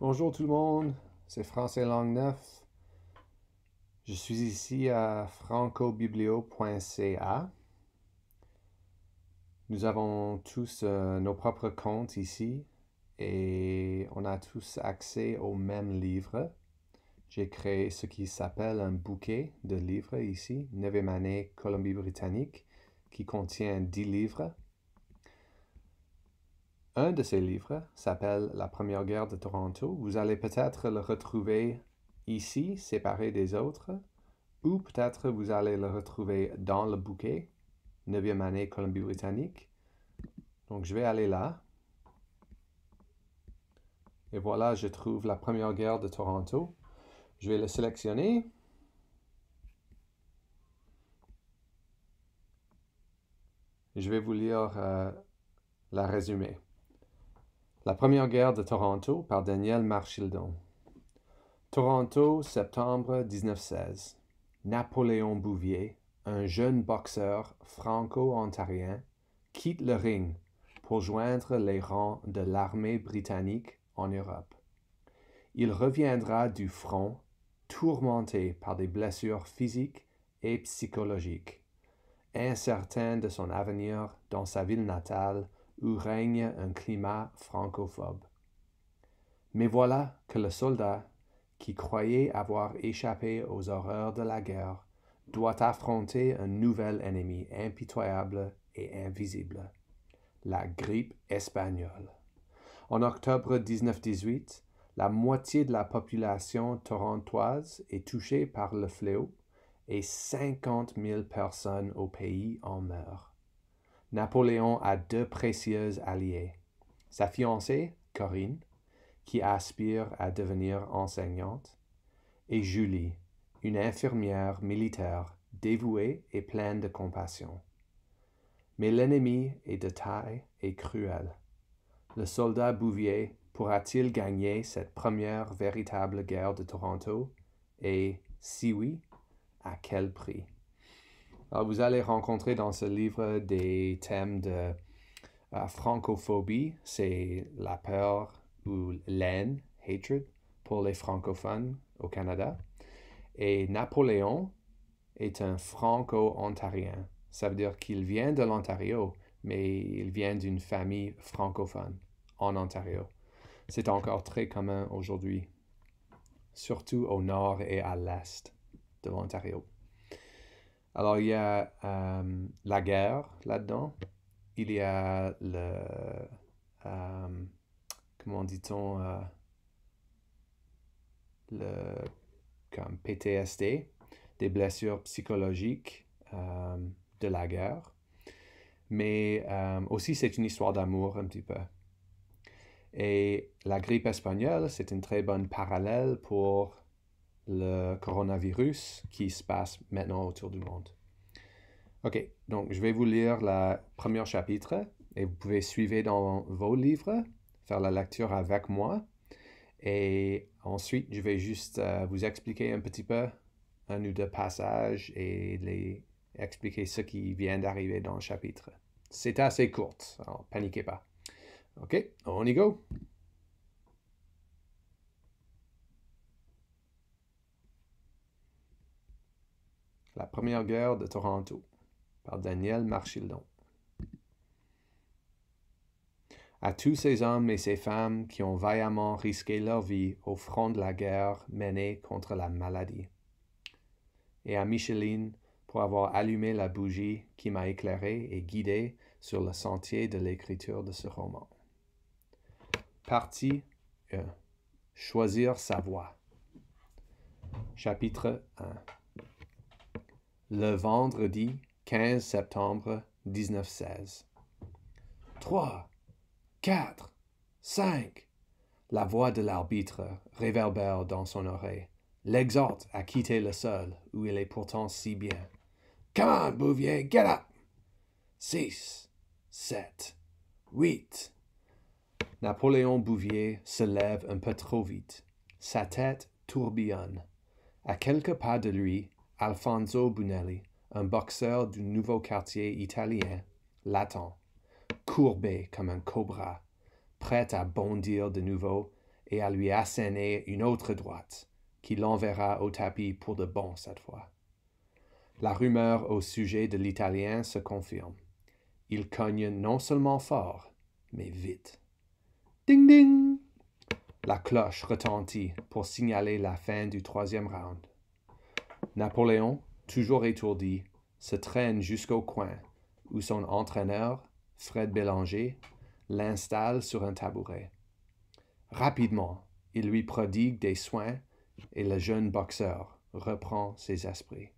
Bonjour tout le monde, c'est Français Langue 9. Je suis ici à francobiblio.ca. Nous avons tous nos propres comptes ici et on a tous accès au même livre. J'ai créé ce qui s'appelle un bouquet de livres ici, 9e année Colombie-Britannique, qui contient 10 livres. Un de ces livres s'appelle La Première Guerre de Toronto. Vous allez peut-être le retrouver ici, séparé des autres, ou peut-être vous allez le retrouver dans le bouquet, 9e année Colombie-Britannique. Donc je vais aller là. Et voilà, je trouve La Première Guerre de Toronto. Je vais le sélectionner. Je vais vous lire la résumé. La Première Guerre de Toronto par Daniel Marchildon. Toronto, septembre 1916. Napoléon Bouvier, un jeune boxeur franco-ontarien, quitte le ring pour joindre les rangs de l'armée britannique en Europe. Il reviendra du front tourmenté par des blessures physiques et psychologiques, incertain de son avenir dans sa ville natale où règne un climat francophobe. Mais voilà que le soldat, qui croyait avoir échappé aux horreurs de la guerre, doit affronter un nouvel ennemi impitoyable et invisible, la grippe espagnole. En octobre 1918, la moitié de la population torontoise est touchée par le fléau et 50 000 personnes au pays en meurent. Napoléon a deux précieuses alliées, sa fiancée, Corinne, qui aspire à devenir enseignante, et Julie, une infirmière militaire dévouée et pleine de compassion. Mais l'ennemi est de taille et cruel. Le soldat Bouvier pourra-t-il gagner cette première véritable guerre de Toronto? Et si oui, à quel prix? Alors, vous allez rencontrer dans ce livre des thèmes de francophobie, c'est la peur ou l'haine, hatred, pour les francophones au Canada. Et Napoléon est un franco-ontarien. Ça veut dire qu'il vient de l'Ontario, mais il vient d'une famille francophone en Ontario. C'est encore très commun aujourd'hui, surtout au nord et à l'est de l'Ontario. Alors, il y a la guerre là-dedans. Il y a comment dit-on, le comme PTSD, des blessures psychologiques de la guerre. Mais aussi, c'est une histoire d'amour un petit peu. Et la grippe espagnole, c'est une très bonne parallèle pour le coronavirus qui se passe maintenant autour du monde. OK, donc je vais vous lire le premier chapitre et vous pouvez suivre dans vos livres, faire la lecture avec moi. Et ensuite, je vais juste vous expliquer un petit peu un ou deux passages et les expliquer ce qui vient d'arriver dans le chapitre. C'est assez court, alors paniquez pas. OK, on y go. La première guerre de Toronto par Daniel Marchildon. À tous ces hommes et ces femmes qui ont vaillamment risqué leur vie au front de la guerre menée contre la maladie. Et à Micheline pour avoir allumé la bougie qui m'a éclairé et guidé sur le sentier de l'écriture de ce roman. Partie 1. Choisir sa voie. Chapitre 1. Le vendredi 15 septembre 1916. 3, 4, 5. La voix de l'arbitre réverbère dans son oreille, l'exhorte à quitter le sol où il est pourtant si bien. Come on, Bouvier, get up! 6, 7, 8. Napoléon Bouvier se lève un peu trop vite. Sa tête tourbillonne. À quelques pas de lui, Alfonso Bunelli, un boxeur du nouveau quartier italien, l'attend, courbé comme un cobra, prêt à bondir de nouveau et à lui asséner une autre droite, qui l'enverra au tapis pour de bon cette fois. La rumeur au sujet de l'Italien se confirme. Il cogne non seulement fort, mais vite. Ding ding! La cloche retentit pour signaler la fin du troisième round. Napoléon, toujours étourdi, se traîne jusqu'au coin, où son entraîneur, Fred Bélanger, l'installe sur un tabouret. Rapidement, il lui prodigue des soins et le jeune boxeur reprend ses esprits.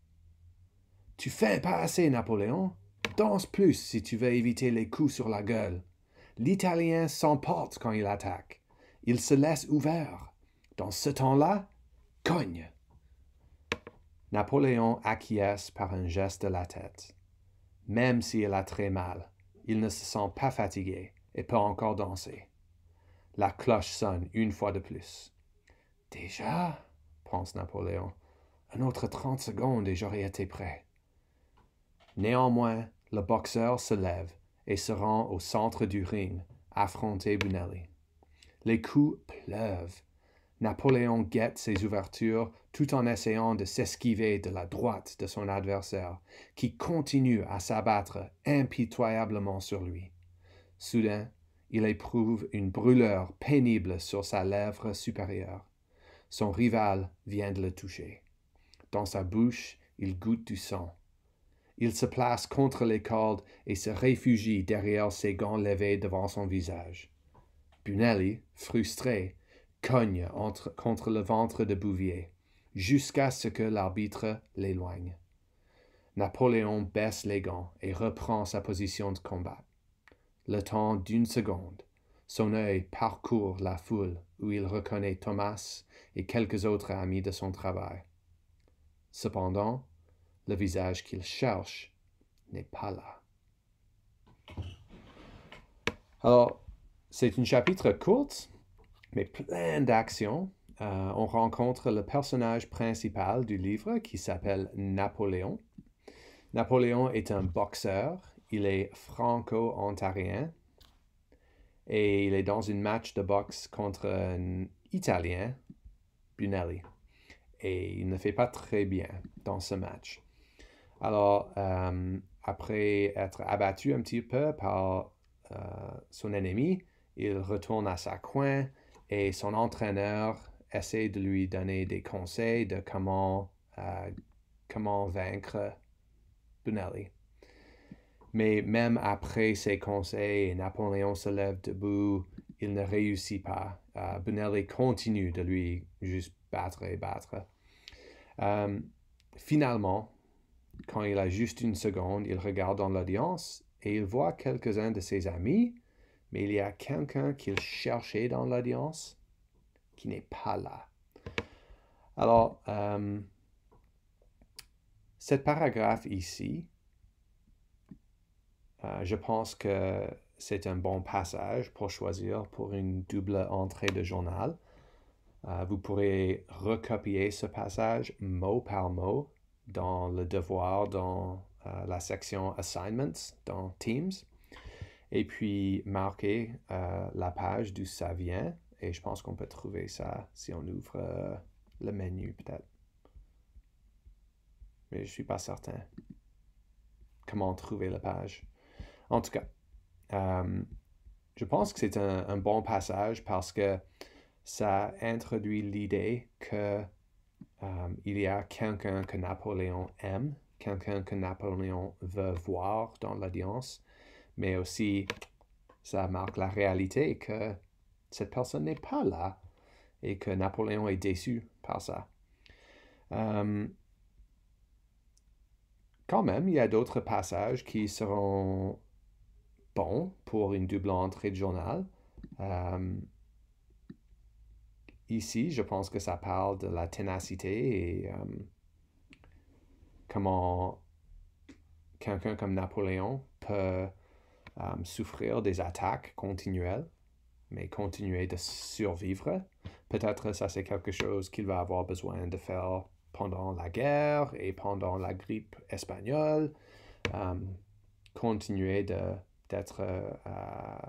« Tu fais pas assez, Napoléon. Danse plus si tu veux éviter les coups sur la gueule. L'Italien s'emporte quand il attaque. Il se laisse ouvert. Dans ce temps-là, cogne. » Napoléon acquiesce par un geste de la tête. Même s'il a très mal, il ne se sent pas fatigué et peut encore danser. La cloche sonne une fois de plus. « Déjà, pense Napoléon, un autre 30 secondes et j'aurais été prêt. » Néanmoins, le boxeur se lève et se rend au centre du ring, affronter Bunelli. Les coups pleuvent. Napoléon guette ses ouvertures tout en essayant de s'esquiver de la droite de son adversaire, qui continue à s'abattre impitoyablement sur lui. Soudain, il éprouve une brûlure pénible sur sa lèvre supérieure. Son rival vient de le toucher. Dans sa bouche, il goûte du sang. Il se place contre les cordes et se réfugie derrière ses gants levés devant son visage. Bunelli, frustré, cogne contre le ventre de Bouvier, jusqu'à ce que l'arbitre l'éloigne. Napoléon baisse les gants et reprend sa position de combat. Le temps d'une seconde, son œil parcourt la foule où il reconnaît Thomas et quelques autres amis de son travail. Cependant, le visage qu'il cherche n'est pas là. Alors, c'est un chapitre court, mais plein d'action. On rencontre le personnage principal du livre qui s'appelle Napoléon. Napoléon est un boxeur, il est franco-ontarien et il est dans un match de boxe contre un Italien, Bunelli. Et il ne fait pas très bien dans ce match. Alors, après être abattu un petit peu par son ennemi, il retourne à sa coin et son entraîneur essaie de lui donner des conseils de comment vaincre Bunelli. Mais même après ces conseils et Napoléon se lève debout, il ne réussit pas. Bunelli continue de lui juste battre et battre. Finalement, quand il a juste une seconde, il regarde dans l'audience et il voit quelques-uns de ses amis, mais il y a quelqu'un qu'il cherchait dans l'audience qui n'est pas là. Alors, ce paragraphe ici, je pense que c'est un bon passage pour choisir pour une double entrée de journal. Vous pourrez recopier ce passage mot par mot dans le devoir, dans la section Assignments, dans Teams, et puis marquer la page d'où ça vient, et je pense qu'on peut trouver ça si on ouvre le menu peut-être. Mais je ne suis pas certain comment trouver la page. En tout cas, je pense que c'est un bon passage parce que ça introduit l'idée que il y a quelqu'un que Napoléon aime, quelqu'un que Napoléon veut voir dans l'audience, mais aussi ça marque la réalité que cette personne n'est pas là et que Napoléon est déçu par ça. Quand même, il y a d'autres passages qui seront bons pour une double entrée de journal. Ici, je pense que ça parle de la ténacité et comment quelqu'un comme Napoléon peut souffrir des attaques continuelles, mais continuer de survivre. Peut-être ça c'est quelque chose qu'il va avoir besoin de faire pendant la guerre et pendant la grippe espagnole. Continuer d'être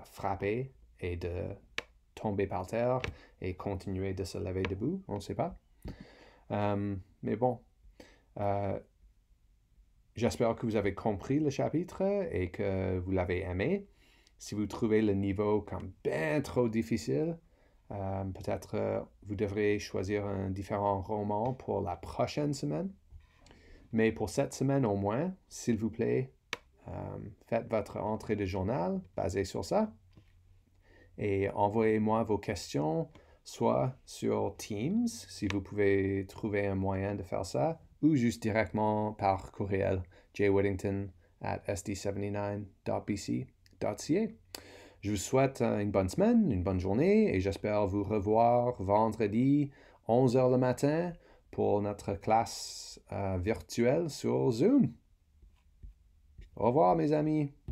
frappé et de tomber par terre et continuer de se lever debout, on ne sait pas. Mais bon, j'espère que vous avez compris le chapitre et que vous l'avez aimé. Si vous trouvez le niveau comme bien trop difficile, peut-être vous devrez choisir un différent roman pour la prochaine semaine. Mais pour cette semaine au moins, s'il vous plaît, faites votre entrée de journal basée sur ça et envoyez-moi vos questions, soit sur Teams, si vous pouvez trouver un moyen de faire ça, ou juste directement par courriel, jwhittington@sd79.bc.ca. Je vous souhaite une bonne semaine, une bonne journée, et j'espère vous revoir vendredi, 11h le matin, pour notre classe virtuelle sur Zoom. Au revoir, mes amis.